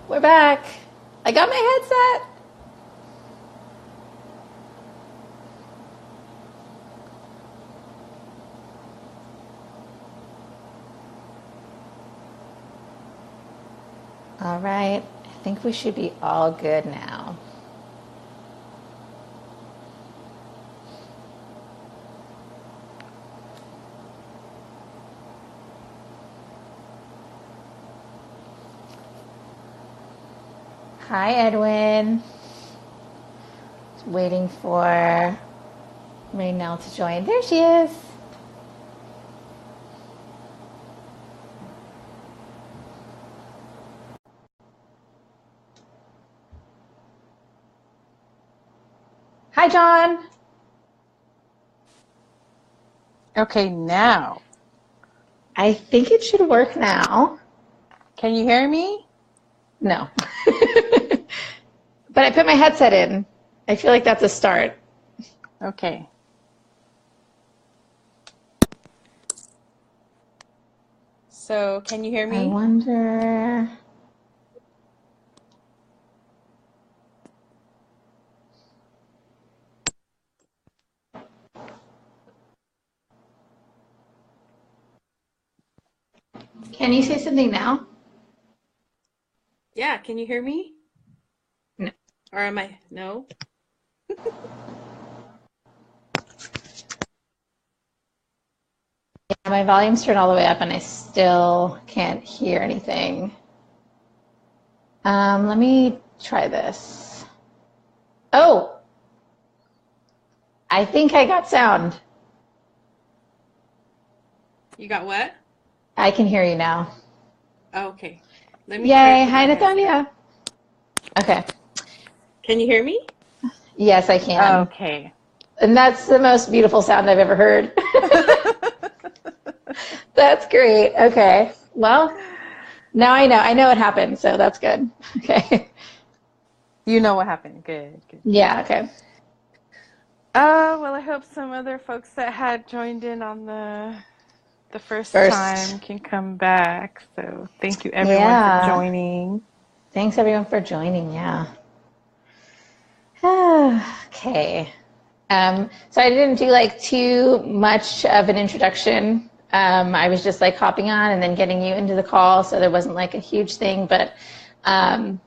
We're back. I got my headset. All right. I think we should be all good now. Hi, Edwin. Just waiting for Raynelle to join. There she is. Hi, John. Okay, now. I think it should work now. Can you hear me? No. But I put my headset in. I feel like that's a start. Okay. So, can you hear I me? wonder. Can you say something now? Yeah, can you hear me? No. Or am I? No? Yeah, my volume's turned all the way up and I still can't hear anything. Let me try this. Oh, I think I got sound. You got what? I can hear you now. Oh, okay. Let me try to Yay. put Hi, my headset. Natalia. Okay. Can you hear me? Yes, I can. Okay. And that's the most beautiful sound I've ever heard. That's great. Okay. Well, now I know. I know what happened, so that's good. Okay. You know what happened. Good, good. Yeah, okay. Well, I hope some other folks that had joined in on the first First. time can come back. So, thank you everyone for Yeah. joining. Thanks everyone for joining. Yeah. Okay. So I didn't do like too much of an introduction. I was just like hopping on and then getting you into the call, so there wasn't like a huge thing. But um,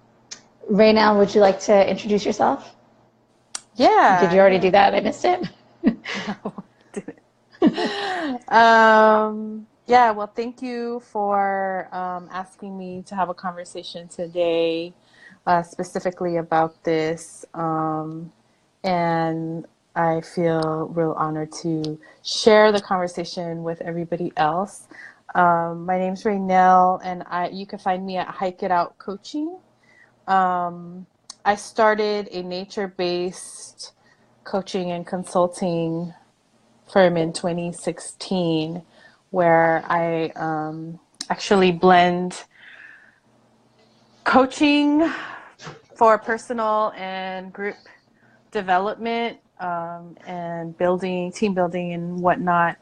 Raynelle, would you like to introduce yourself? Did Yeah, you already yeah. do that? I missed it. No, didn't. Yeah, well, thank you for asking me to have a conversation today, specifically about this. And I feel real honored to share the conversation with everybody else. My name's Raynelle, and you can find me at Hike It Out Coaching. I started a nature-based coaching and consulting firm in 2016 where I actually blend coaching for personal and group development and building, team building and whatnot,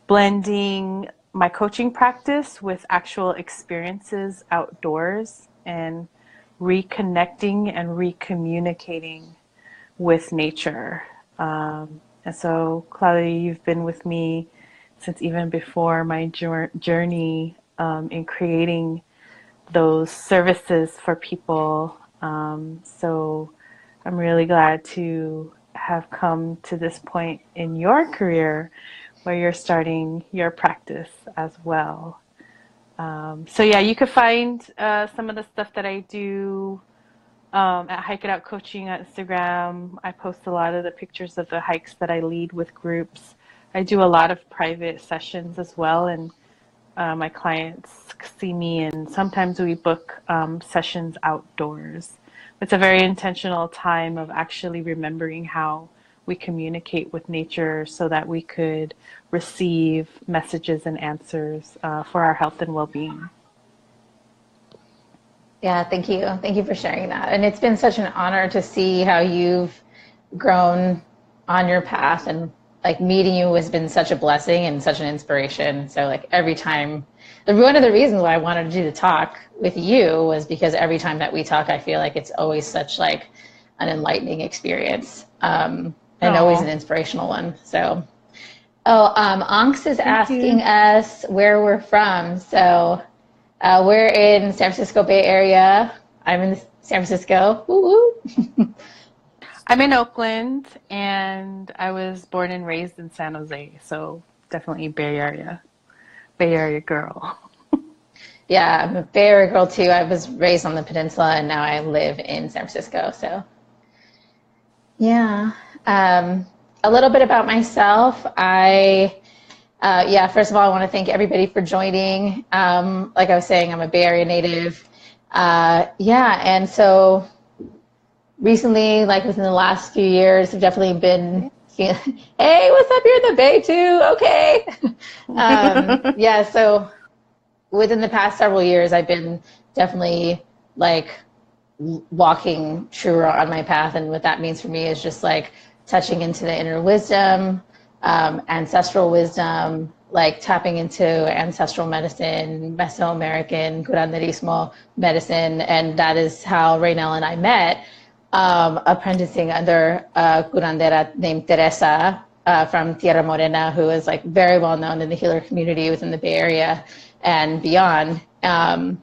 blending my coaching practice with actual experiences outdoors and reconnecting and recommunicating with nature. And so, Claudia, you've been with me since even before my journey in creating those services for people. So I'm really glad to have come to this point in your career where you're starting your practice as well. So yeah, you could find some of the stuff that I do at Hike It Out Coaching on Instagram. I post a lot of the pictures of the hikes that I lead with groups. I do a lot of private sessions as well, and my clients see me, and sometimes we book sessions outdoors. It's a very intentional time of actually remembering how we communicate with nature so that we could receive messages and answers for our health and well-being. Yeah, thank you. Thank you for sharing that. And it's been such an honor to see how you've grown on your path and like meeting you has been such a blessing and such an inspiration. So like every time, one of the reasons why I wanted to do the talk with you was because every time that we talk, I feel like it's always such like an enlightening experience, and always an Oh, inspirational one. So, oh, Anx is thank asking you. us where we're from. So we're in San Francisco Bay Area. I'm in San Francisco. Woo woo. I'm in Oakland, and I was born and raised in San Jose, so definitely Bay Area girl. Yeah, I'm a Bay Area girl too. I was raised on the peninsula and now I live in San Francisco. So, yeah. A little bit about myself. Yeah, first of all, I want to thank everybody for joining. Like I was saying, I'm a Bay Area native. Yeah, and so recently, like within the last few years, I've definitely been feeling, hey, what's up? You're in the Bay too? Okay. Yeah, so within the past several years, I've been definitely like walking truer on my path. And what that means for me is just like touching into the inner wisdom, ancestral wisdom, like tapping into ancestral medicine, Mesoamerican curanderismo medicine. And that is how Raynelle and I met, apprenticing under a curandera named Teresa, from Tierra Morena, who is like very well known in the healer community within the Bay Area and beyond. And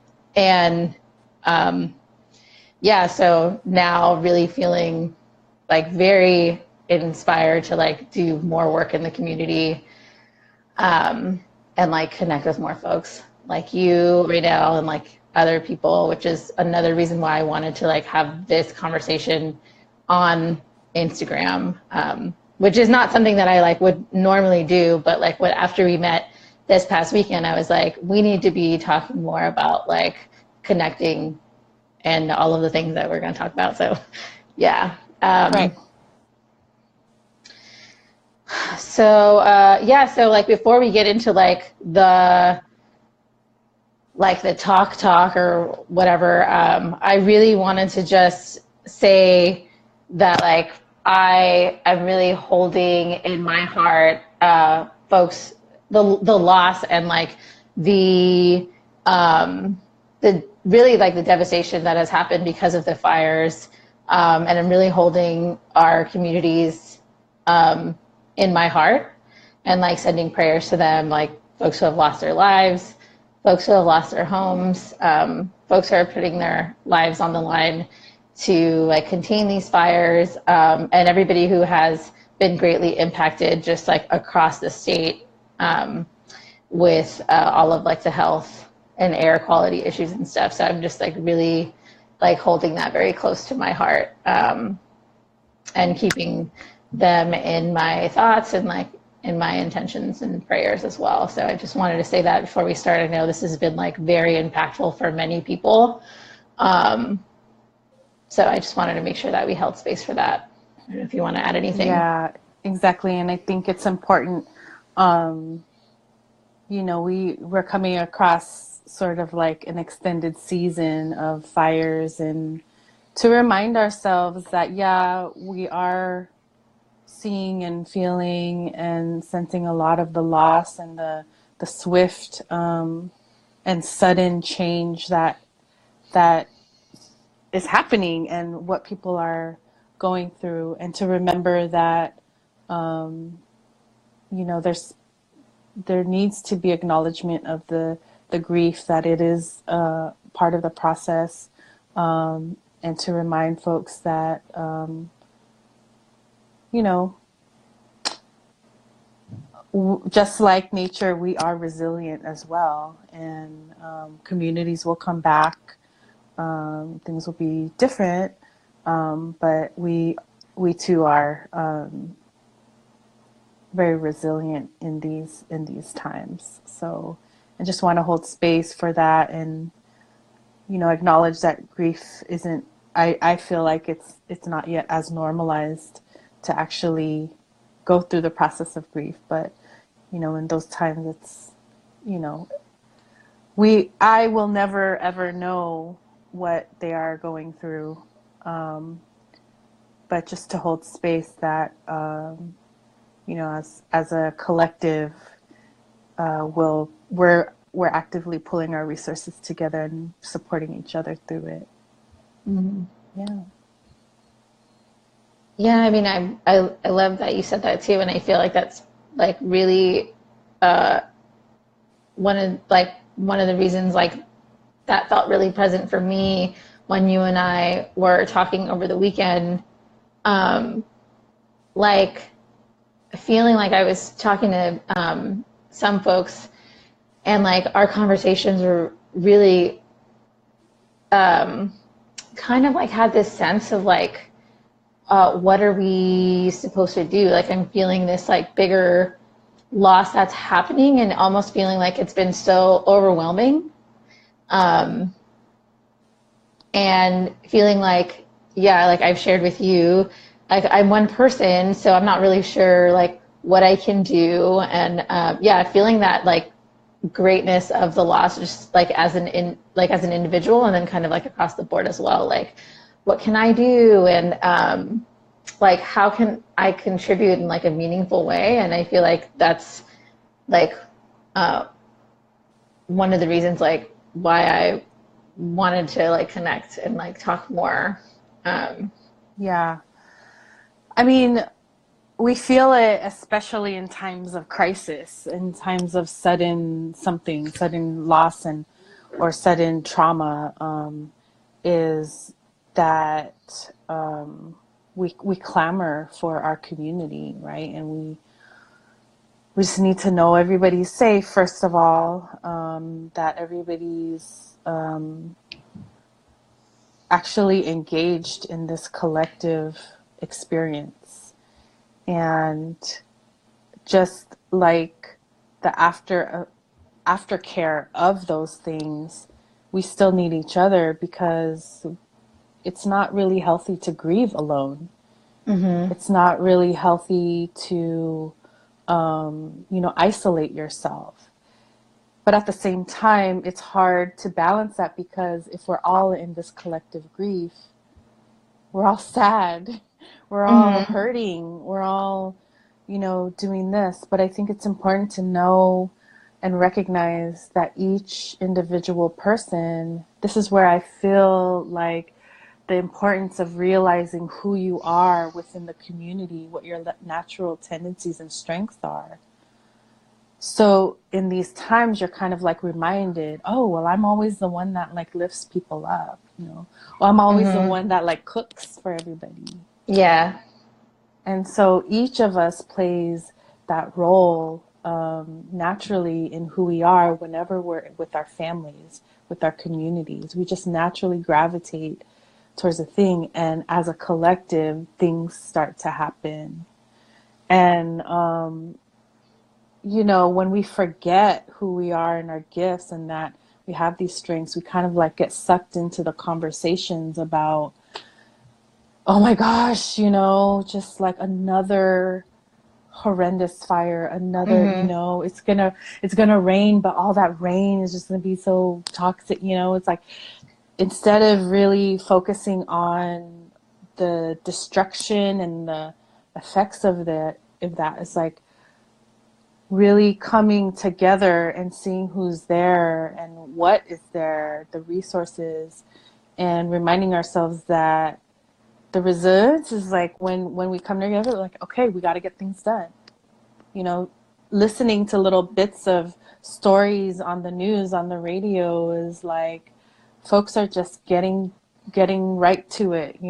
Yeah, so now really feeling like very inspired to like do more work in the community, and like connect with more folks like you, Raynelle, and like other people, which is another reason why I wanted to like have this conversation on Instagram, which is not something that I like would normally do, but like what after we met this past weekend, I was like, we need to be talking more about like connecting and all of the things that we're going to talk about. So, yeah. Right. Yeah. So, like, before we get into like the talk or whatever, I really wanted to just say that like I am really holding in my heart, folks, the loss and like the the really like the devastation that has happened because of the fires, and I'm really holding our communities, in my heart, and like sending prayers to them, like folks who have lost their lives, folks who have lost their homes, folks who are putting their lives on the line to like contain these fires, and everybody who has been greatly impacted just like across the state, with all of like the health and air quality issues and stuff. So I'm just like really like holding that very close to my heart, and keeping them in my thoughts and like in my intentions and prayers as well. So I just wanted to say that before we start. I know this has been like very impactful for many people. Um, so I just wanted to make sure that we held space for that. I don't know if you want to add anything. Yeah, exactly. And I think it's important. Um, we're coming across sort of like an extended season of fires, and to remind ourselves that, yeah, we are seeing and feeling and sensing a lot of the loss and the swift, and sudden change that is happening and what people are going through, and to remember that, um, there needs to be acknowledgement of the grief, that it is part of the process, and to remind folks that, you know just like nature, we are resilient as well, and communities will come back. Things will be different, but we too are, very resilient in these times. So I just want to hold space for that, and acknowledge that grief isn't. I feel like it's not yet as normalized to actually go through the process of grief, but in those times, it's you know I will never ever know what they are going through, but just to hold space that, you know, as a collective, we're actively pulling our resources together and supporting each other through it. Mm-hmm. Yeah. Yeah, I mean, I love that you said that too, and I feel like that's like really uh, one of the reasons like that felt really present for me when you and I were talking over the weekend. Like feeling like I was talking to some folks, and like our conversations were really kind of like had this sense of like, what are we supposed to do? Like I'm feeling this like bigger loss that's happening, and almost feeling like it's been so overwhelming. And feeling like, yeah, like I've shared with you, like I'm one person, so I'm not really sure like what I can do. And yeah, feeling that like greatness of the loss, just like as an individual, and then kind of like across the board as well. Like, what can I do? And like, how can I contribute in like a meaningful way? And I feel like that's like one of the reasons like why I wanted to like connect and like talk more. Yeah. I mean, we feel it especially in times of crisis, in times of sudden loss and or sudden trauma, is that we clamor for our community, right? And we just need to know everybody's safe, first of all, that everybody's actually engaged in this collective experience. And just like the aftercare of those things, we still need each other, because it's not really healthy to grieve alone. Mm-hmm. It's not really healthy to, isolate yourself. But at the same time, it's hard to balance that, because if we're all in this collective grief, we're all sad, we're all Mm-hmm. hurting, we're all, doing this. But I think it's important to know and recognize that each individual person, this is where I feel like the importance of realizing who you are within the community, what your natural tendencies and strengths are. So in these times, you're kind of like reminded, oh, well, I'm always the one that like lifts people up, or I'm always the Mm-hmm. one that like cooks for everybody. Yeah. And so each of us plays that role naturally in who we are whenever we're with our families, with our communities. We just naturally gravitate towards a thing. And as a collective, things start to happen. And, when we forget who we are and our gifts, and that we have these strengths, we kind of like get sucked into the conversations about, oh my gosh, just like another horrendous fire, another, Mm-hmm. it's gonna rain, but all that rain is just gonna be so toxic. It's like, instead of really focusing on the destruction and the effects of that, it's like really coming together and seeing who's there and what is there, the resources, and reminding ourselves that the resilience is like when we come together, like, okay, we got to get things done. Listening to little bits of stories on the news, on the radio, is like folks are just getting right to it.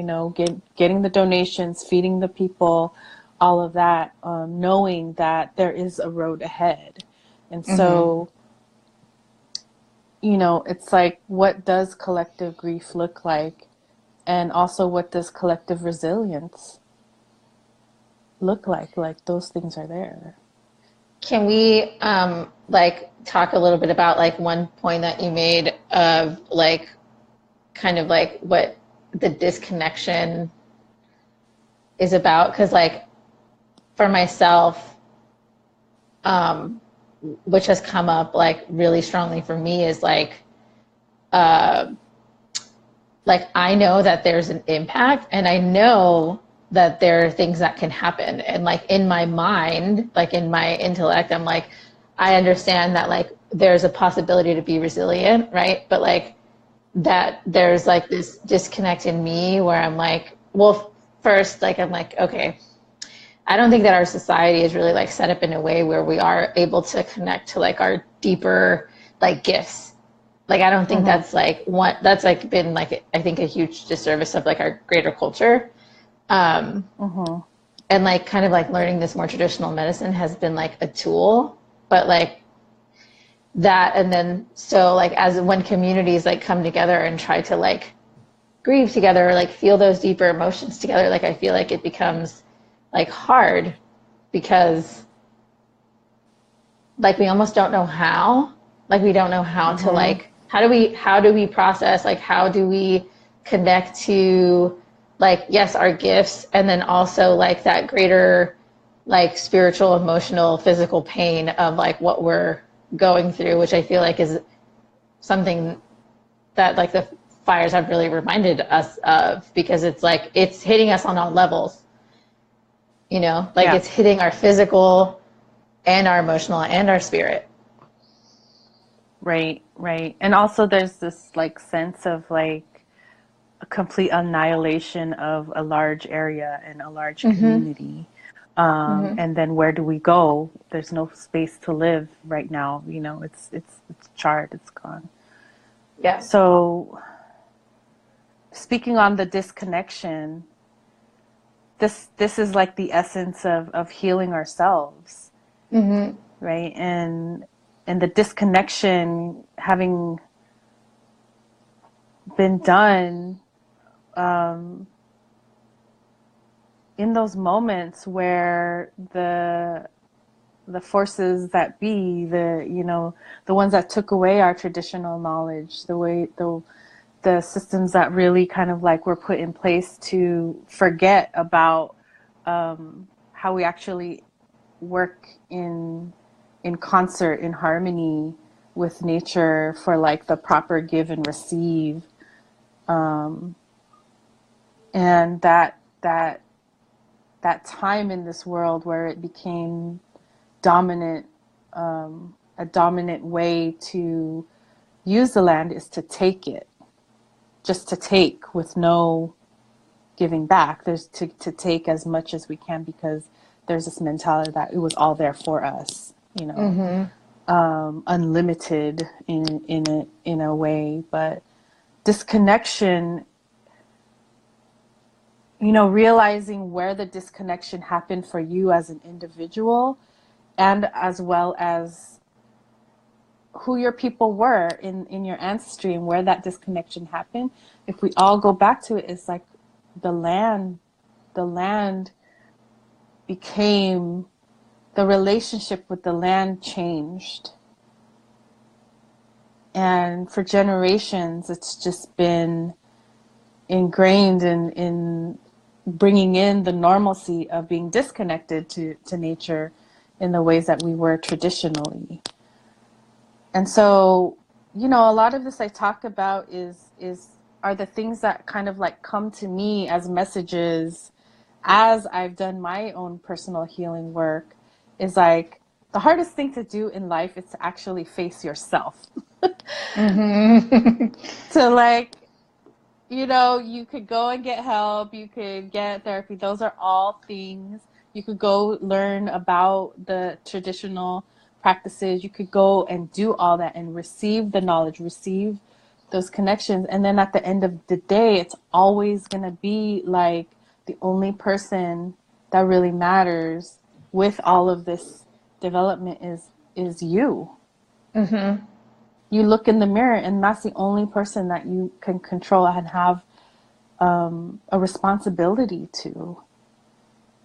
Getting the donations, feeding the people, all of that, knowing that there is a road ahead. And Mm-hmm. so, it's like, what does collective grief look like? And also, what does collective resilience look like? Like, those things are there. Can we like talk a little bit about like one point that you made of like kind of like what the disconnection is about? Because like for myself, which has come up like really strongly for me, is like I know that there's an impact, and I know that there are things that can happen. And like in my mind, like in my intellect, I'm like, I understand that like there's a possibility to be resilient, right? But like that there's like this disconnect in me where I'm like, well, first, like I'm like, okay, I don't think that our society is really like set up in a way where we are able to connect to like our deeper like gifts. Like I don't think that's like one that's like been like I think a huge disservice of like our greater culture. Um, and like kind of like learning this more traditional medicine has been like a tool, but like that and then so like as when communities like come together and try to like grieve together or like feel those deeper emotions together, like I feel like it becomes like hard because like we almost don't know how, like we don't know how to like how do we process, like how do we connect to like yes our gifts and then also like that greater like spiritual, emotional, physical pain of like what we're going through, which I feel like is something that like the fires have really reminded us of, because it's like it's hitting us on all levels, you know, like Yeah. it's hitting our physical and our emotional and our spirit. Right, right. And also there's this like sense of like a complete annihilation of a large area and a large community. And then where do we go? There's no space to live right now. You know, it's charred, it's gone. Yeah. So speaking on the disconnection, this is like the essence of healing ourselves, right? And the disconnection having been done in those moments where the forces that be, the ones that took away our traditional knowledge, the systems that really kind of like were put in place to forget about how we actually work in concert, in harmony with nature for like the proper give and receive, and that time in this world where it became dominant, a dominant way to use the land is to take it, just to take with no giving back. There's to take as much as we can because there's this mentality that it was all there for us, you know, unlimited in a way. But disconnection, you know, realizing where the disconnection happened for you as an individual and as well as who your people were in your ancestry and where that disconnection happened. If we all go back to it, it's like the land became, the relationship with the land changed. And for generations, it's just been ingrained in bringing in the normalcy of being disconnected to nature in the ways that we were traditionally. And so, you know, a lot of this I talk about are the things that kind of like come to me as messages as I've done my own personal healing work, is like the hardest thing to do in life is to actually face yourself. To like, you know, you could go and get help, you could get therapy. Those are all things. You could go learn about the traditional practices. You could go and do all that and receive the knowledge, receive those connections. And then at the end of the day, it's always going to be like the only person that really matters with all of this development is you. You look in the mirror and that's the only person that you can control and have a responsibility to.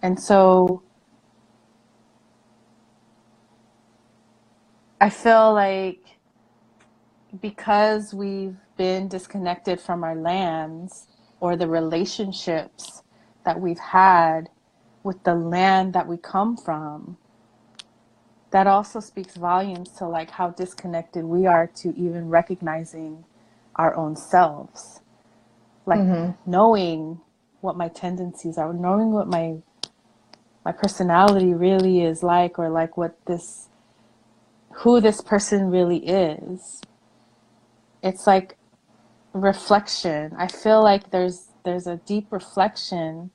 And so I feel like because we've been disconnected from our lands or the relationships that we've had with the land that we come from, that also speaks volumes to like how disconnected we are to even recognizing our own selves. Like knowing what my tendencies are, knowing what my personality really is like, or like who this person really is. It's like reflection. I feel like there's a deep reflection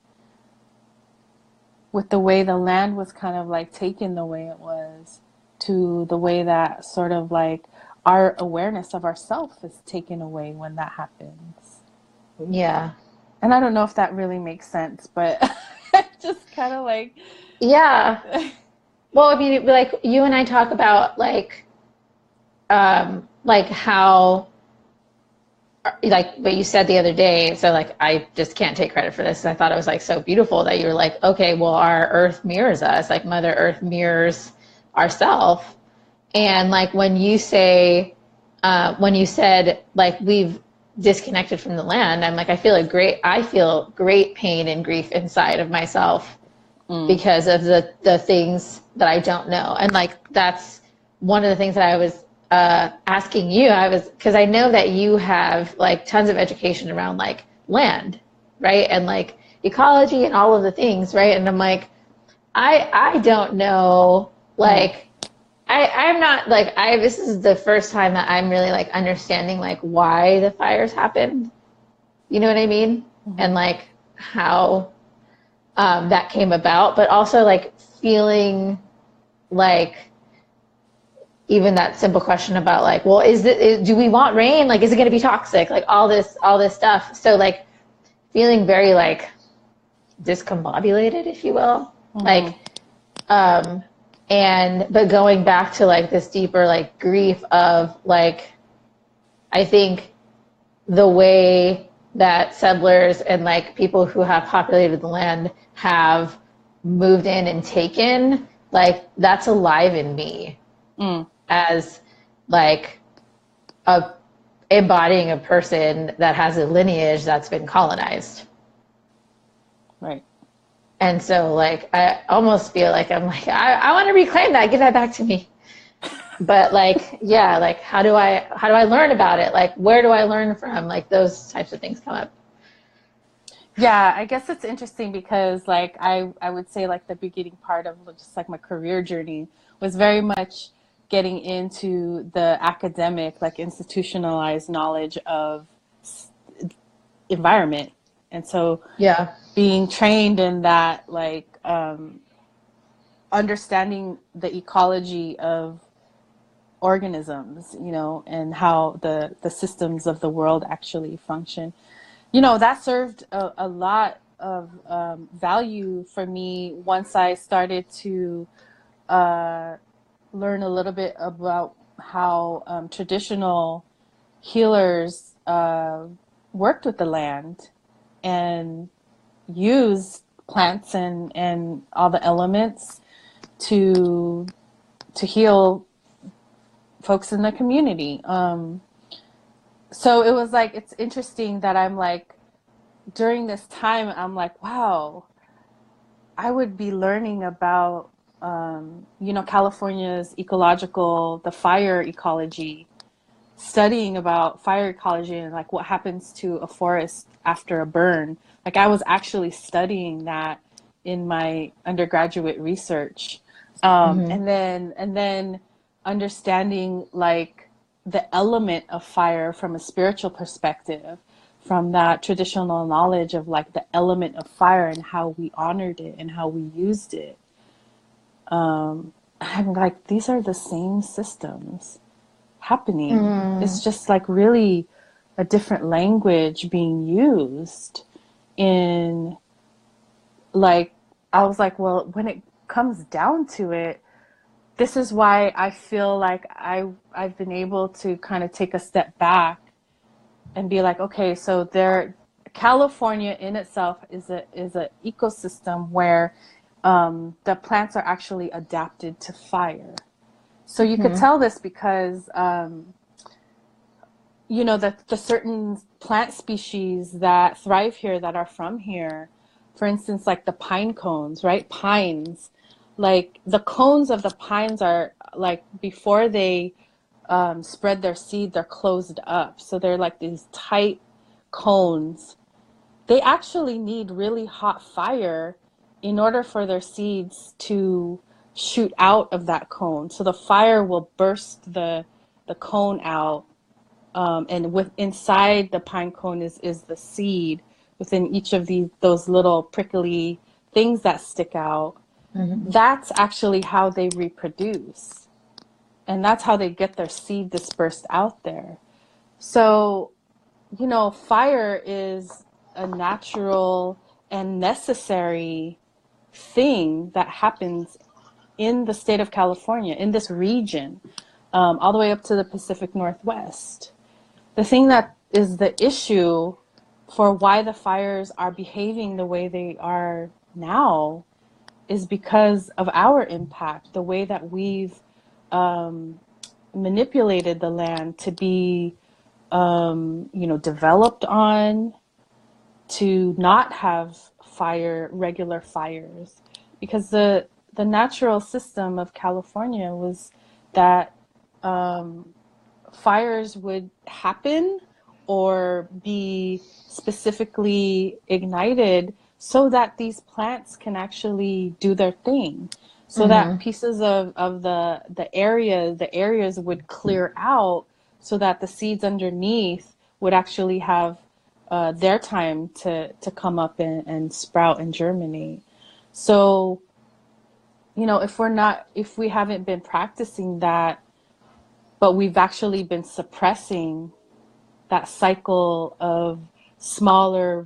with the way the land was kind of like taken the way it was, to the way that sort of like our awareness of ourself is taken away when that happens. Yeah. And I don't know if that really makes sense, but just kind of like, Yeah. Well, I mean, like you and I talk about like how, like what you said the other day. So like, I just can't take credit for this. I thought it was like so beautiful that you were like, okay, well, our Earth mirrors us, like Mother Earth mirrors ourself. And like when you said like we've disconnected from the land, I'm like, I feel great pain and grief inside of myself because of the things that I don't know. And like, that's one of the things that I was asking you. Because I know that you have like tons of education around like land, right? And like ecology and all of the things, right? And I'm like, I don't know, like, I'm not like, this is the first time that I'm really like understanding like why the fires happened. You know what I mean? And like how that came about, but also like feeling like even that simple question about like, well, do we want rain? Like, is it going to be toxic? Like all this stuff. So like feeling very like discombobulated, if you will, like, but going back to like this deeper like grief of like, I think the way that settlers and like people who have populated the land have moved in and taken, like that's alive in me as like a embodying a person that has a lineage that's been colonized. right. And so like I almost feel like I'm like, I want to reclaim that, give that back to me. But like, yeah, like how do I learn about it? Like where do I learn from? Like those types of things come up. Yeah, I guess it's interesting because like I would say like the beginning part of just like my career journey was very much getting into the academic, like institutionalized knowledge of environment. And so Yeah. being trained in that, like understanding the ecology of organisms, you know, and how the systems of the world actually function. You know, that served a lot of value for me once I started to learn a little bit about how traditional healers worked with the land and used plants and all the elements to heal folks in the community. So it was like, it's interesting that I'm like, during this time, I'm like, wow, I would be learning about, you know, California's the fire ecology, studying about fire ecology and like what happens to a forest after a burn. Like I was actually studying that in my undergraduate research. And then understanding like the element of fire from a spiritual perspective, from that traditional knowledge of like the element of fire and how we honored it and how we used it. I'm like, these are the same systems happening. It's just like really a different language being used in like, I was like, well, when it comes down to it, this is why I feel like I've been able to kind of take a step back and be like, okay, so California in itself is a ecosystem where the plants are actually adapted to fire. So you could tell this because you know, the certain plant species that thrive here that are from here, for instance, like the pine cones, right? Pines, like the cones of the pines are like before they spread their seed, they're closed up. So they're like these tight cones. they actually need really hot fire in order for their seeds to shoot out of that cone. So the fire will burst the cone out, and with inside the pine cone is the seed within each of those little prickly things that stick out. Mm-hmm. That's actually how they reproduce, and that's how they get their seed dispersed out there. So, fire is a natural and necessary thing that happens in the state of California, in this region, all the way up to the Pacific Northwest. The thing that is the issue for why the fires are behaving the way they are now is because of our impact, the way that we've manipulated the land to be, developed on, to not have regular fires, because the natural system of California was that fires would happen or be specifically ignited so that these plants can actually do their thing, so Mm-hmm. that pieces of the areas would clear out, so that the seeds underneath would actually have their time to come up and sprout and germinate. So, if we haven't been practicing that, but we've actually been suppressing that cycle of smaller,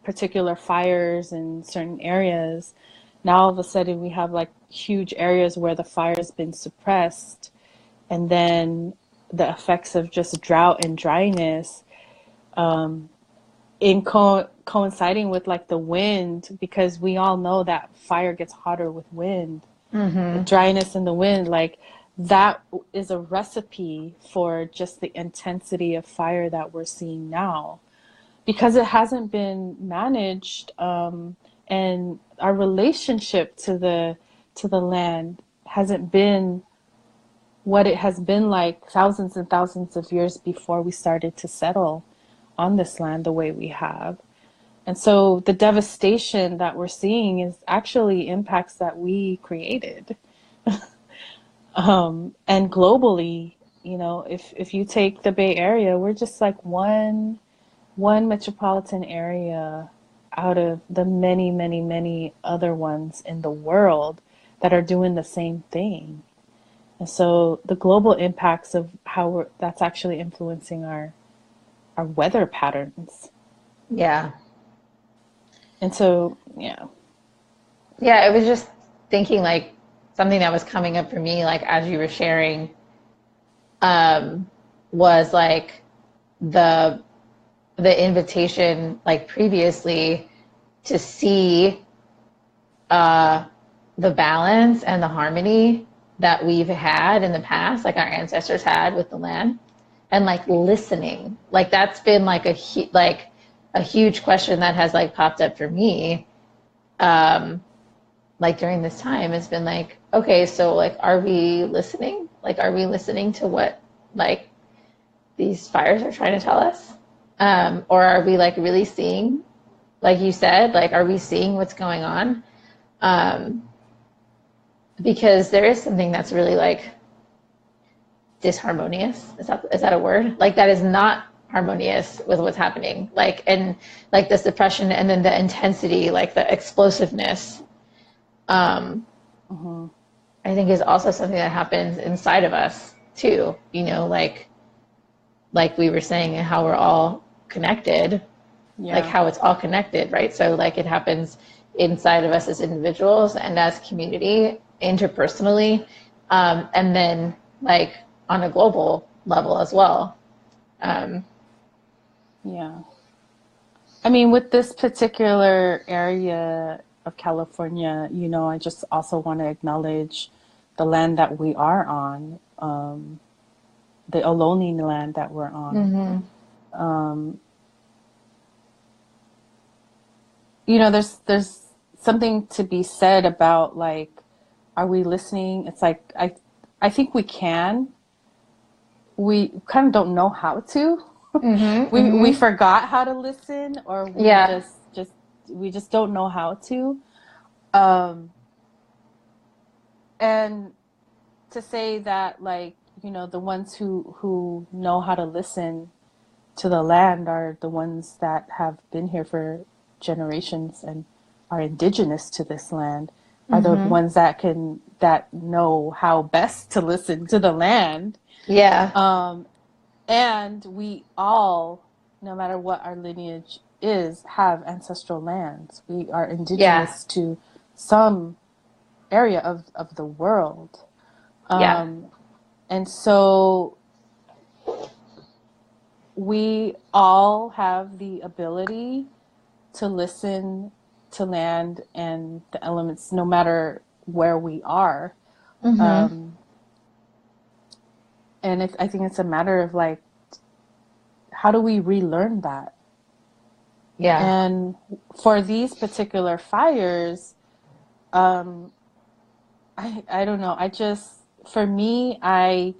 particular fires in certain areas, now all of a sudden we have like huge areas where the fire's been suppressed, and then the effects of just drought and dryness, coinciding with like the wind, because we all know that fire gets hotter with wind. The Mm-hmm. dryness and the wind, like that is a recipe for just the intensity of fire that we're seeing now, because it hasn't been managed, and our relationship to the land hasn't been what it has been like thousands and thousands of years before we started to settle on this land the way we have. And so the devastation that we're seeing is actually impacts that we created. And globally, if you take the Bay Area, we're just like one metropolitan area out of the many, many, many other ones in the world that are doing the same thing. And so the global impacts of how that's actually influencing our weather patterns. Yeah. And so, yeah. Yeah, I was just thinking like something that was coming up for me, like as you were sharing, was like the invitation, like previously, to see the balance and the harmony that we've had in the past, like our ancestors had with the land, and like listening. Like that's been like a huge question that has like popped up for me. Like during this time, has been like, okay, so like, are we listening? Like, are we listening to what like these fires are trying to tell us? Or are we like really seeing, like you said, like, are we seeing what's going on? Because there is something that's really like disharmonious. Is that a word? Like that is not harmonious with what's happening. Like, and like the suppression and then the intensity, like the explosiveness, Mm-hmm. I think is also something that happens inside of us too, like we were saying, and how we're all connected, like Yeah. how it's all connected, right? So like it happens inside of us as individuals and as community, interpersonally, and then like on a global level as well. Yeah. I mean, with this particular area of California, I just also want to acknowledge the land that we are on, the Ohlone land that we're on. Mm-hmm. There's something to be said about like, are we listening? It's like I think we can. We kind of don't know how to. Mm-hmm, We mm-hmm. forgot how to listen, or Yeah. we just don't know how to. Um, and to say that, like, you know, the ones who know how to listen to the land are the ones that have been here for generations and are indigenous to this land, are the Mm-hmm. ones that know how best to listen to the land. Yeah. um, and we all, no matter what our lineage is, have ancestral lands. We are Yeah. indigenous to some area of the world. Yeah. um, and so we all have the ability to listen to land and the elements, no matter where we are. Mm-hmm. Um, and I think it's a matter of like, how do we relearn that? Yeah. And for these particular fires, um, I don't know. I just, for me, I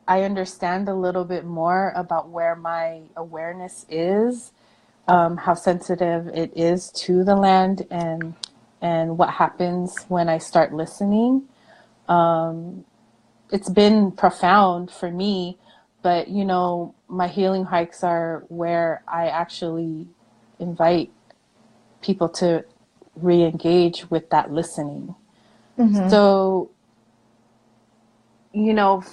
I understand a little bit more about where my awareness is, how sensitive it is to the land, and what happens when I start listening. Um, it's been profound for me, but you know, my healing hikes are where I actually invite people to re-engage with that listening. Mm-hmm. So, you know,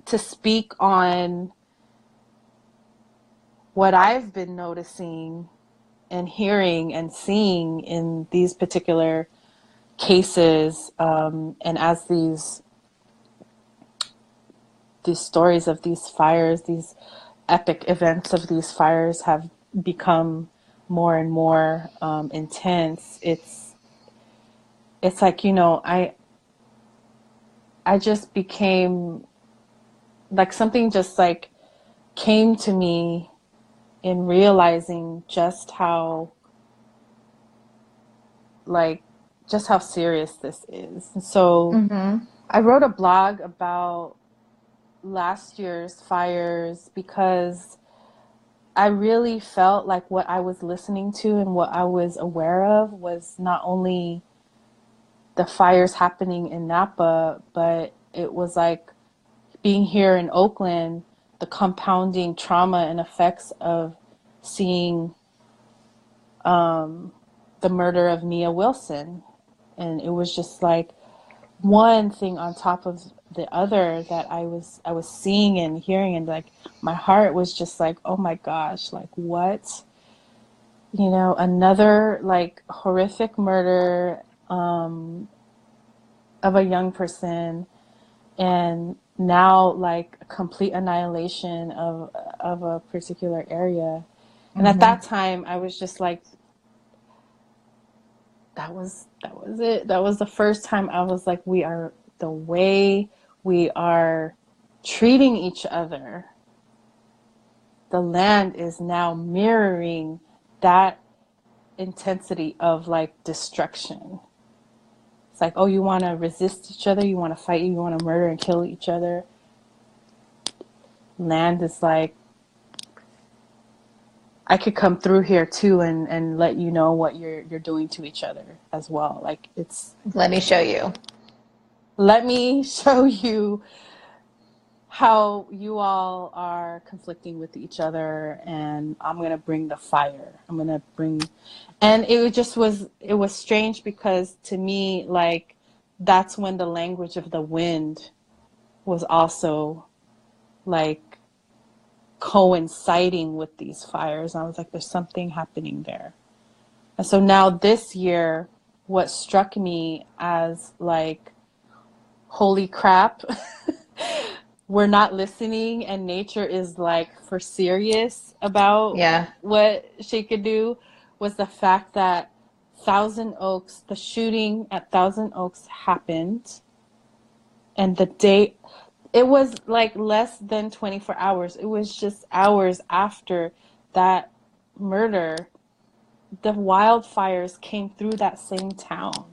to speak on what I've been noticing and hearing and seeing in these particular cases, and as these stories of these fires, these epic events of these fires have become more and more intense. It's like, you know, I just became like, something just like came to me in realizing just how, like, just how serious this is. And so Mm-hmm. I wrote a blog about last year's fires because I really felt like what I was listening to and what I was aware of was not only the fires happening in Napa, but it was like being here in Oakland, the compounding trauma and effects of seeing the murder of Mia Wilson. And it was just like one thing on top of the other that I was seeing and hearing, and like my heart was just like, oh my gosh, like what? You know, another like horrific murder of a young person, and now like a complete annihilation of a particular area. And at Mm-hmm. that time I was just like, that was it. That was the first time I was like, we are, the way we are treating each other, the land is now mirroring that intensity of like destruction. It's like, oh, you want to resist each other, you want to fight, you want to murder and kill each other. Land is like, I could come through here too and let you know what you're doing to each other as well. Like, it's, Let me show you. let me show you how you all are conflicting with each other, and I'm going to bring the fire. I'm going to bring, and it was strange because to me, like, that's when the language of the wind was also like coinciding with these fires. And I was like, there's something happening there. And so now this year, what struck me as like, holy crap, we're not listening, and nature is like for serious about Yeah. what she could do, was the fact that Thousand Oaks, the shooting at Thousand Oaks happened, and the day, it was like less than 24 hours. It was just hours after that murder, the wildfires came through that same town.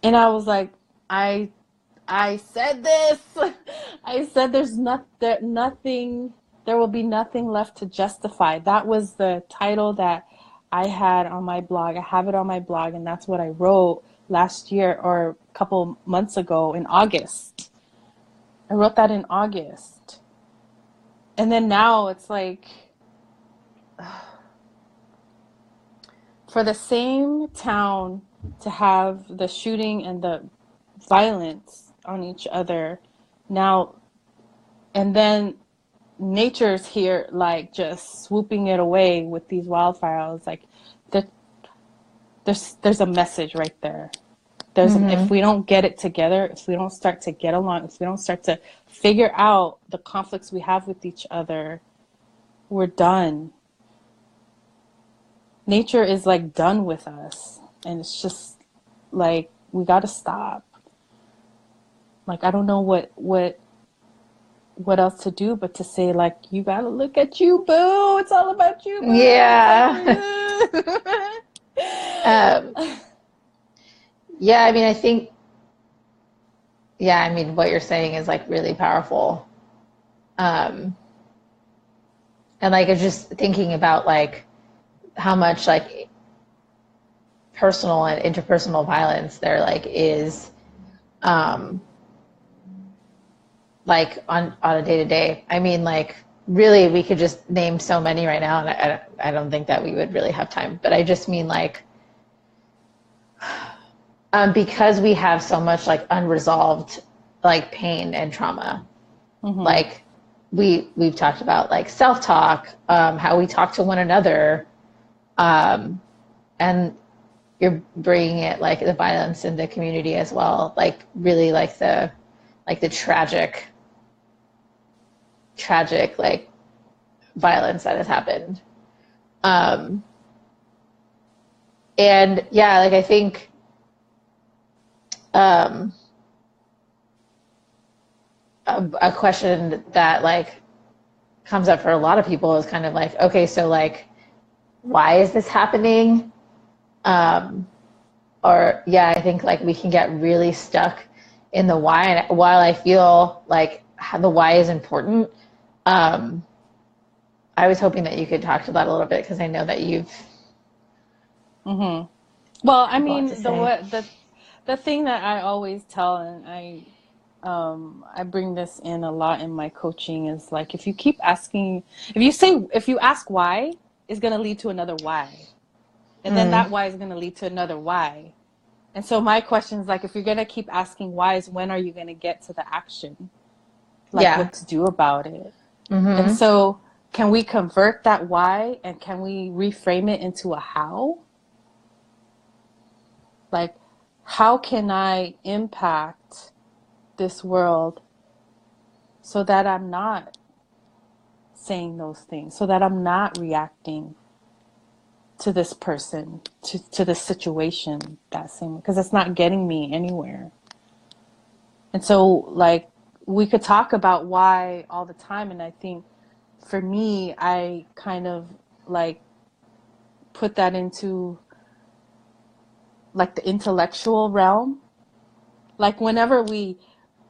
And I was like, I I said this. I said nothing, there will be nothing left to justify. That was the title that I had on my blog. I have it on my blog, and that's what I wrote last year or a couple months ago in August. I wrote that in August. And then now it's like, for the same town to have the shooting and the violence on each other now, and then nature's here, like just swooping it away with these wildfires. Like, there, there's a message right there. If we don't get it together, if we don't start to get along, if we don't start to figure out the conflicts we have with each other, we're done. Nature is like done with us, and it's just like, we got to stop. Like, I don't know what else to do but to say, like, you got to look at you, boo. It's all about you, boo. Yeah. Yeah, I mean, I think, yeah, I mean, what you're saying is like really powerful. And like, it's just thinking about like how much like personal and interpersonal violence there like is, like on a day to day. I mean, like, really, we could just name so many right now, and I don't think that we would really have time. But I just mean like, because we have so much like unresolved like pain and trauma, like we've talked about like self-talk, how we talk to one another, and you're bringing it like the violence in the community as well, like really like the tragic like violence that has happened. And yeah, like I think a question that like comes up for a lot of people is kind of like, okay, so like, why is this happening? Or yeah, I think like we can get really stuck in the why. And while I feel like the why is important, I was hoping that you could talk to that a little bit, because I know that you've. Well, I mean, the thing that I always tell, and I bring this in a lot in my coaching, is like, if you keep asking, if you ask why, it's going to lead to another why. And then that why is going to lead to another why. And so my question is like, if you're going to keep asking whys, when are you going to get to the action? Like, what to do about it? And so can we convert that why, and can we reframe it into a how? Like, how can I impact this world so that I'm not saying those things, so that I'm not reacting to this person, to this situation that same way, because it's not getting me anywhere. And so, like, we could talk about why all the time, and I think for me, I kind of like put that into like the intellectual realm. Like, whenever we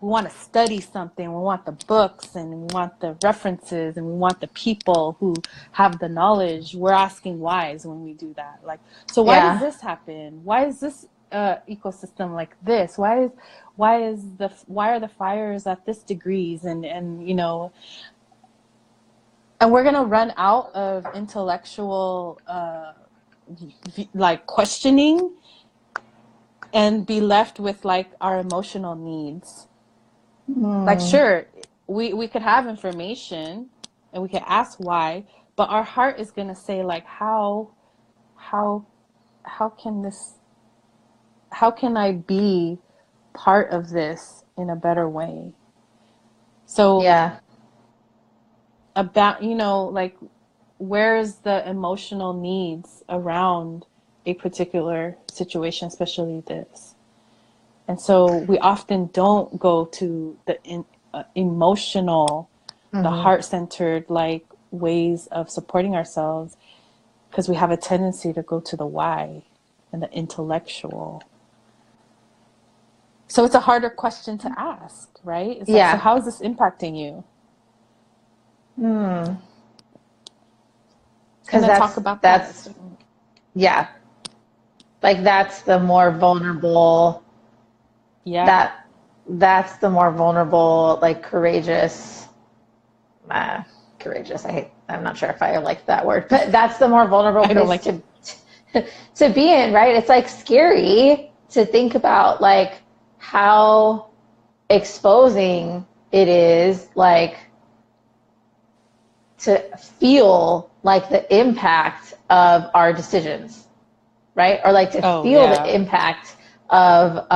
want to study something, we want the books and we want the references and we want the people who have the knowledge, we're asking whys when we do that. Like, so why does this happen? Why is this ecosystem like this? Why are the fires at this degrees? And you know, and we're gonna run out of intellectual like questioning, and be left with like our emotional needs. Like, sure, we could have information and we could ask why, but our heart is gonna say like, how can I be part of this in a better way? So about, you know, like, where's the emotional needs around a particular situation, especially this? And so we often don't go to the emotional, the heart-centered, like, ways of supporting ourselves, because we have a tendency to go to the why and the intellectual. So it's a harder question to ask, right? It's like, so Yeah. how is this impacting you? Hmm. And Because then talk about that. that's yeah, like that's the more vulnerable. Yeah. That that's the more vulnerable, like courageous. Courageous. I'm not sure if I like that word, but that's the more vulnerable I don't place like it. to be in, right? It's like scary to think about like how exposing it is, like to feel like the impact of our decisions, right? Or like to Oh, feel the yeah. impact of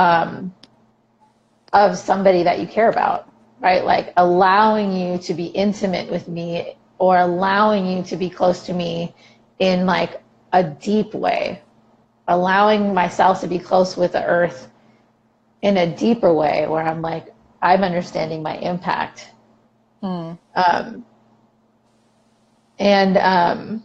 somebody that you care about, right? Like allowing you to be intimate with me or allowing you to be close to me in like a deep way, allowing myself to be close with the earth in a deeper way where I'm like, I'm understanding my impact. Mm. Um, and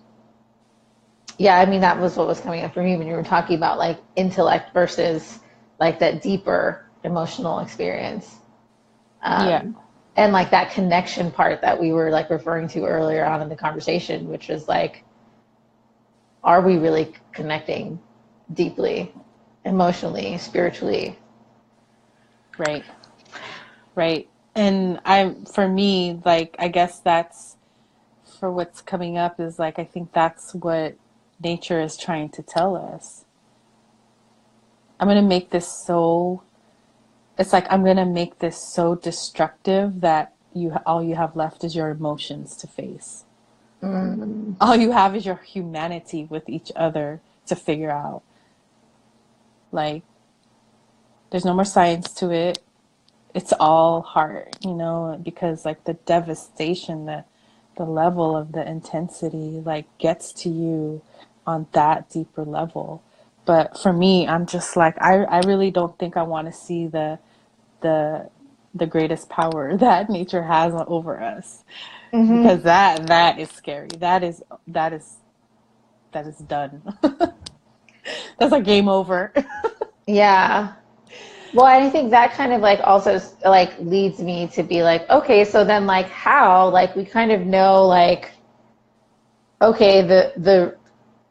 yeah, I mean, that was what was coming up for me when you were talking about like intellect versus like that deeper emotional experience. Yeah. Um, and like that connection part that we were like referring to earlier on in the conversation, which was like, are we really connecting deeply, emotionally, spiritually? Right. Right. And for me, like, I guess that's for what's coming up is like, I think that's what nature is trying to tell us. I'm going to make this so, it's like, I'm going to make this so destructive that all you have left is your emotions to face. Mm, All you have is your humanity with each other to figure out. Like, there's no more science to it. It's all heart, because like the devastation, the level of the intensity like gets to you on that deeper level. But for me, I'm just like, I really don't think I want to see the the greatest power that nature has over us, because mm-hmm. that is scary. That is done. That's like game over. Yeah. Well, I think that kind of like also like leads me to be like, okay, so then like how, like we kind of know like, okay, the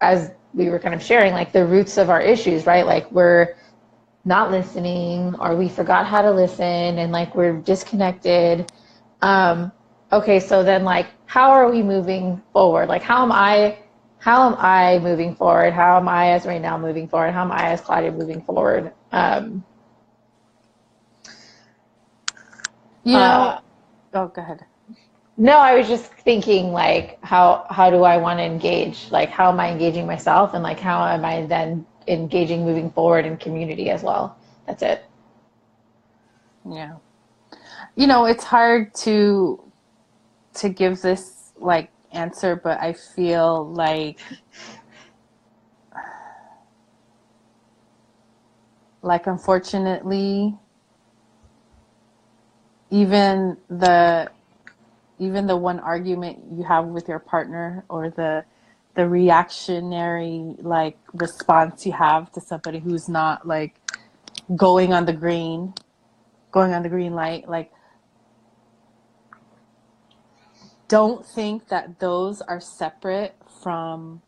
as we were kind of sharing, like the roots of our issues, right? Like we're not listening or we forgot how to listen and like we're disconnected. Um, okay, so then like how are we moving forward? Like how am I moving forward? How am I as Raynelle moving forward? How am I as Claudia moving forward? You know, Uh, oh, go ahead. no, I was just thinking like how do I want to engage? Like how am I engaging myself and like how am I then engaging moving forward in community as well? That's it. Yeah. It's hard to give this like answer, but I feel like unfortunately, even the even the one argument you have with your partner, or the reactionary like response you have to somebody who's not like going on the green going on the green light, like, don't think that those are separate from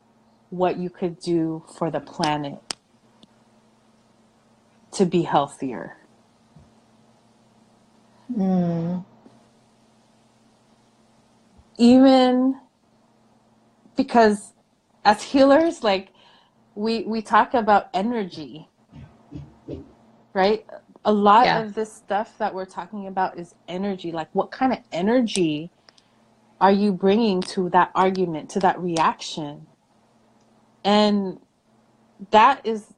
what you could do for the planet to be healthier. Mm, Even because as healers, like, we talk about energy, right? A lot yeah. of this stuff that we're talking about is energy. Like, what kind of energy are you bringing to that argument, to that reaction? And that is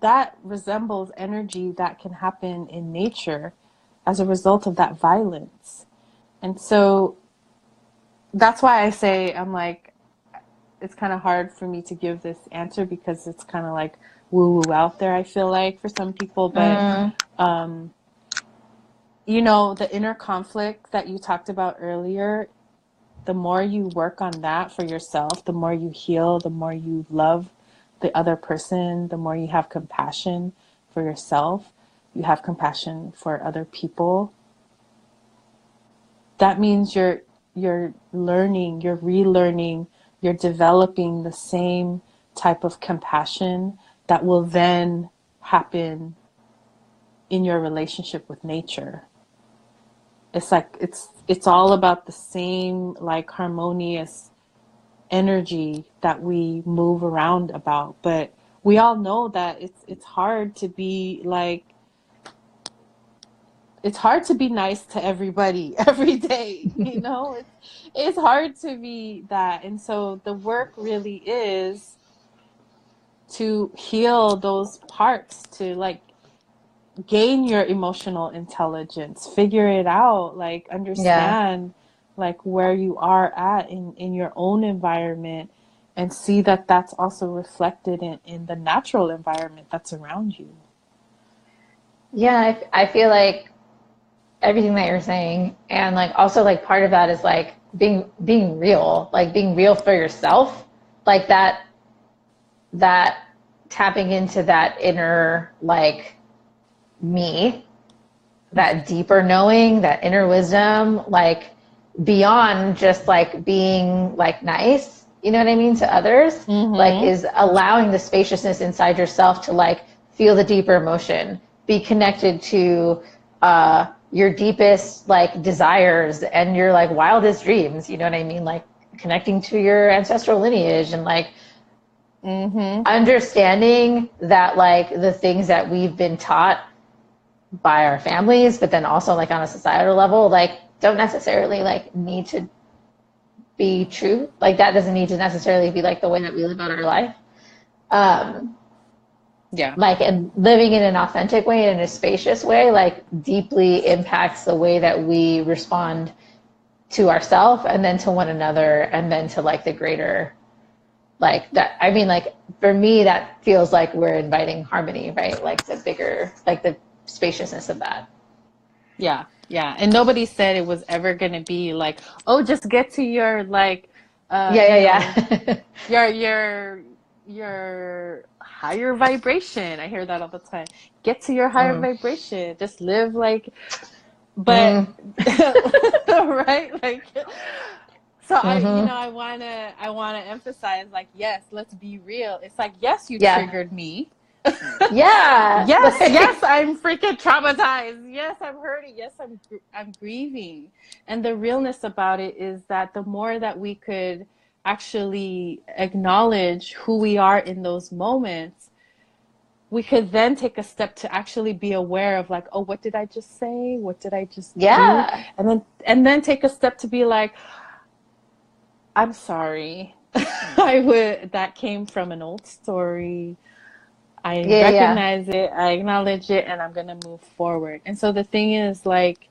that resembles energy that can happen in nature as a result of that violence. And so that's why I say, I'm like, it's kind of hard for me to give this answer, because it's kind of like woo woo out there, I feel like, for some people. But Mm, um the inner conflict that you talked about earlier, the more you work on that for yourself, the more you heal, the more you love the other person, the more you have compassion for yourself, you have compassion for other people, that means you're learning, you're relearning, you're developing the same type of compassion that will then happen in your relationship with nature. It's like it's all about the same like harmonious energy that we move around about. But we all know that it's hard to be like, it's hard to be nice to everybody every day, you know? It's hard to be that. And so the work really is to heal those parts, to like gain your emotional intelligence, figure it out, like Yeah. understand like where you are at in your own environment, and see that that's also reflected in the natural environment that's around you. Yeah, I feel like everything that you're saying, and like also like part of that is like being real, like being real for yourself, like that tapping into that inner like me, that deeper knowing, that inner wisdom, like beyond just like being like nice, you know what I mean, to others, like is allowing the spaciousness inside yourself to like feel the deeper emotion, be connected to your deepest like desires and your like wildest dreams, you know what I mean, like connecting to your ancestral lineage and like understanding that like the things that we've been taught by our families, but then also like on a societal level, like don't necessarily like need to be true. Like that doesn't need to necessarily be like the way that we live out our life. Yeah. Like and living in an authentic way and in a spacious way, like deeply impacts the way that we respond to ourselves and then to one another and then to like the greater like that. I mean, like for me, that feels like we're inviting harmony, right? Like the bigger, like the spaciousness of that. Yeah, yeah. And nobody said it was ever going to be like, oh, just get to your like Yeah, you know, yeah, yeah. your higher vibration. I hear that all the time. Get to your higher Mm. vibration. Just live like, but Mm. right? Like, so Mm-hmm. I wanna emphasize like, yes, let's be real. It's like, yes, you Yeah, triggered me. yeah. Yes, yes, Like, I'm freaking traumatized. Yes, I'm hurting. Yes, I'm grieving. And the realness about it is that the more that we could actually acknowledge who we are in those moments, we could then take a step to actually be aware of like, oh, what did I just say? What did I just do? yeah, And then take a step to be like, I'm sorry. I would that came from an old story. I yeah, yeah, recognize it, I acknowledge it, and I'm gonna move forward. And so the thing is, like,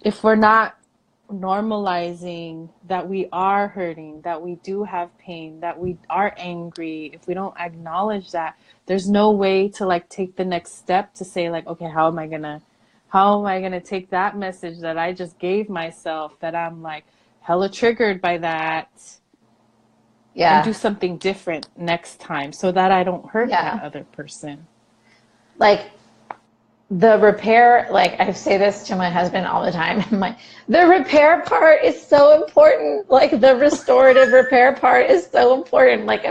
if we're not normalizing that we are hurting, that we do have pain, that we are angry, if we don't acknowledge that, there's no way to like take the next step to say like, okay, how am I gonna take that message that I just gave myself that I'm like hella triggered by that and do yeah, something different next time so that I don't hurt that yeah. other person. Like the repair, like I say this to my husband all the time. I'm like, the repair part is so important. Like the restorative repair part is so important. Like,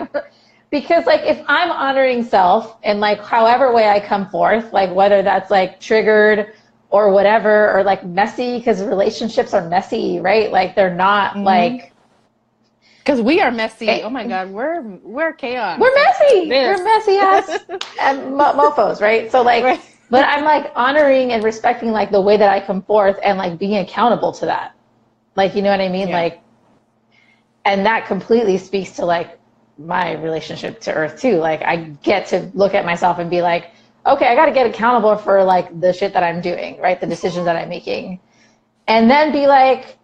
because like if I'm honoring self and like however way I come forth, like whether that's like triggered or whatever, or like messy, because relationships are messy, right? Like they're not Mm-hmm. like, Because we are messy. Oh it, my God, we're chaos. we're messy. This. We're messy ass mofos, right? So like, Right. but I'm like honoring and respecting like the way that I come forth and like being accountable to that. Like, you know what I mean? Yeah. Like, and that completely speaks to like my relationship to Earth too. Like, I get to look at myself and be like, okay, I got to get accountable for like the shit that I'm doing, right? The decisions that I'm making, and then be like,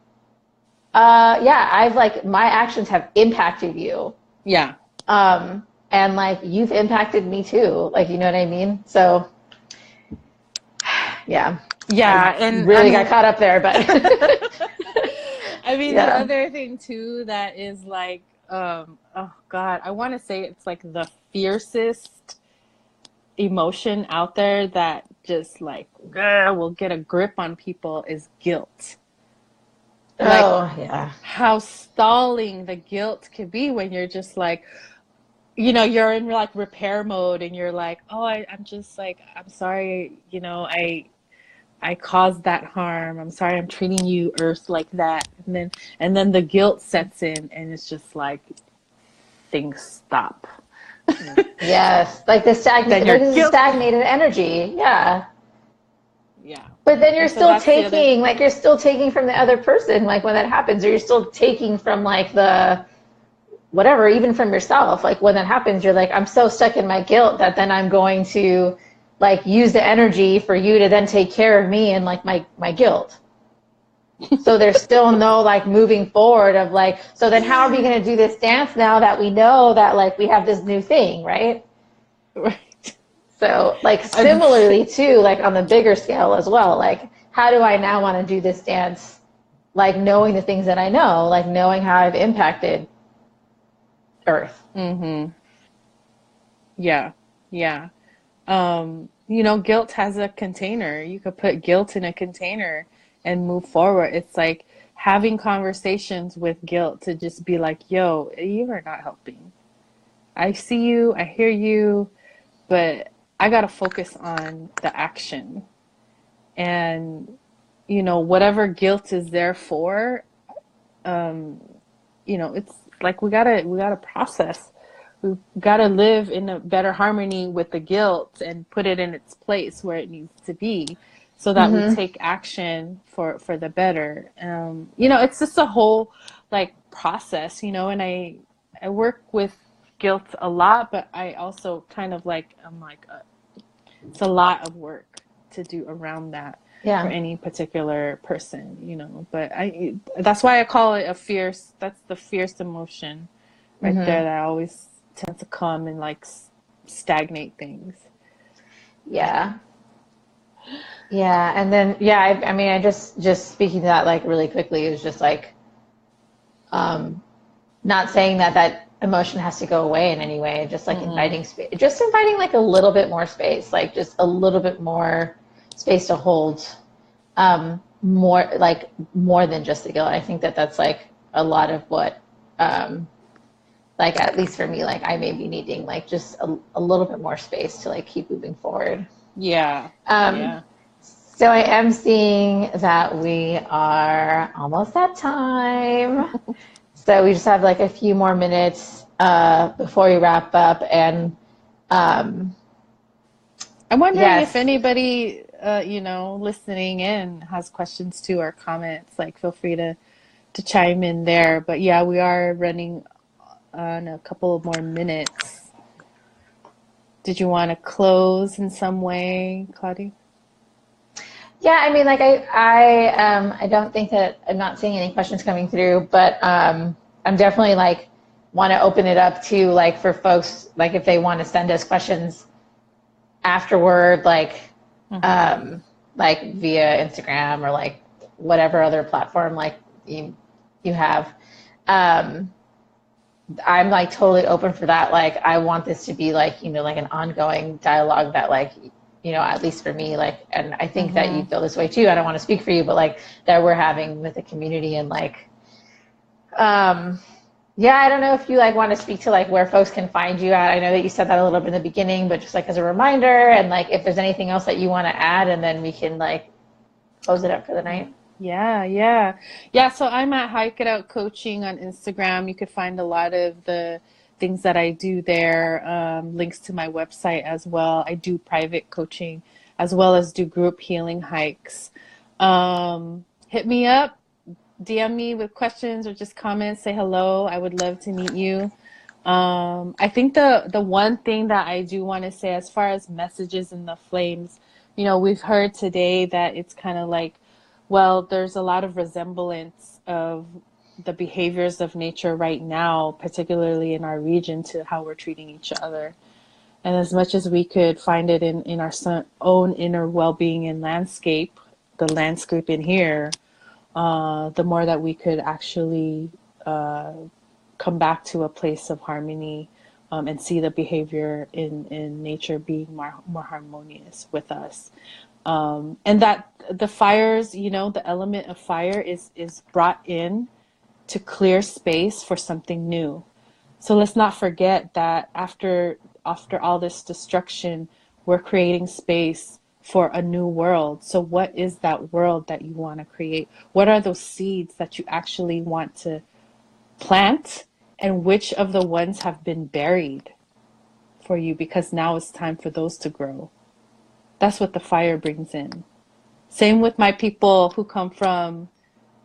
yeah, I've like my actions have impacted you, Yeah. and like you've impacted me too. Like, you know what I mean? So, yeah, I Yeah. And I really got mean, caught up there, but I mean, the yeah, other thing too that is like, oh God, I want to say it's like the fiercest emotion out there that just like will get a grip on people is guilt. Like Oh, yeah. how stalling the guilt could be when you're just like, you know, you're in like repair mode and you're like, oh, I'm just like, I'm sorry, you know, I caused that harm. I'm sorry I'm treating you earth like that. And then the guilt sets in and it's just like things stop. Yes. Like Then like you're this is guilty. stagnated energy. Yeah. Yeah. But then And so that's the other. you're still taking from the other person, like when that happens, or you're still taking from like the whatever, even from yourself. Like when that happens, you're like, I'm so stuck in my guilt that then I'm going to like use the energy for you to then take care of me and like my guilt. So there's still no like moving forward of like, so then how are we going to do this dance now that we know that like we have this new thing, right? Right. So like I'm, similarly too, like on the bigger scale as well, like how do I now want to do this dance? Like knowing the things that I know, like knowing how I've impacted Earth. mm-hmm. Yeah. Yeah. You know, guilt has a container. You could put guilt in a container and move forward. It's like having conversations with guilt to just be like, yo, you are not helping. I see you, I hear you, but I got to focus on the action. And, you know, whatever guilt is there for, um, you know, it's like we gotta process. We gotta live in a better harmony with the guilt and put it in its place where it needs to be, so that we Mm-hmm. take action for the better. You know, it's just a whole like process, you know, and I work with guilt a lot, but I also kind of like I'm like it's a lot of work to do around that for Yeah. any particular person, you know. But I that's why I call it a fierce. That's the fierce emotion right Mm-hmm. there that always tends to come and like stagnate things. Yeah. Yeah. And then, yeah, I mean, just speaking to that like really quickly is just like, um, not saying that that emotion has to go away in any way, just like Mm-mm. inviting space, just inviting like a little bit more space, like just a little bit more space to hold, more like more than just the guilt. I think that that's like a lot of what, um, like at least for me, like I may be needing like just a little bit more space to like keep moving forward. Yeah, Um, yeah. so I am seeing that we are almost at time. So we just have like a few more minutes before we wrap up. And um, I'm wondering if yes, anybody, you know, listening in has questions too or comments. Like, feel free to chime in there. But yeah, we are running on a couple of more minutes. Did you want to close in some way, Claudia? yeah, I mean, like I don't think that I'm not seeing any questions coming through, but I'm definitely like want to open it up to like for folks like if they want to send us questions afterward, Mm-hmm. um, like via Instagram or like whatever other platform like you have. Um, I'm like totally open for that. Like I want this to be like, like an ongoing dialogue that like, at least for me, like, and I think that you Mm-hmm. feel this way too. I don't want to speak for you, but like that we're having with the community and like, um, yeah, I don't know if you like want to speak to like where folks can find you at. I know that you said that a little bit in the beginning, but just like as a reminder and like if there's anything else that you want to add and then we can like close it up for the night. Yeah, yeah. Yeah, so I'm at Hike It Out Coaching on Instagram. You could find a lot of the things that I do there, links to my website as well. I do private coaching as well as do group healing hikes. Hit me up, DM me with questions or just comments, say hello. I would love to meet you. I think the one thing that I do want to say as far as messages in the flames, you know, we've heard today that it's kind of like, well, there's a lot of resemblance of the behaviors of nature right now, particularly in our region, to how we're treating each other. And as much as we could find it in our own inner well-being and landscape, the landscape in here, the more that we could actually uh, come back to a place of harmony and see the behavior in nature being more harmonious with us. And that the fires, you know, the element of fire is brought in to clear space for something new. So let's not forget that after all this destruction, we're creating space for a new world. So what is that world that you want to create? What are those seeds that you actually want to plant? And which of the ones have been buried for you? Because now it's time for those to grow. That's what the fire brings in. Same with my people who come from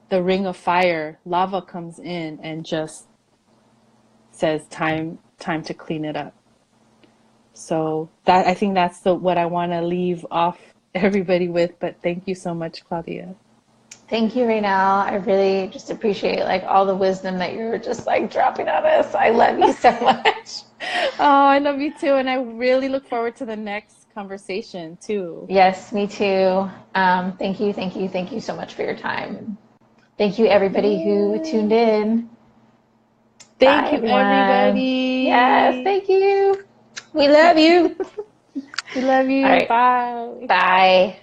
the ring of fire. Lava comes in and just says time to clean it up. So that, I think that's what I want to leave off everybody with. But thank you so much, Claudia. Thank you, Raynelle. I really just appreciate like all the wisdom that you're just like dropping on us. I love you so much. Oh, I love you too, and I really look forward to the next conversation too. Yes, me too. Thank you so much for your time. Thank you, everybody who tuned in. Thank Bye, you, everyone. Yes, everybody. thank you. We love you. We love All you. right. Bye. Bye.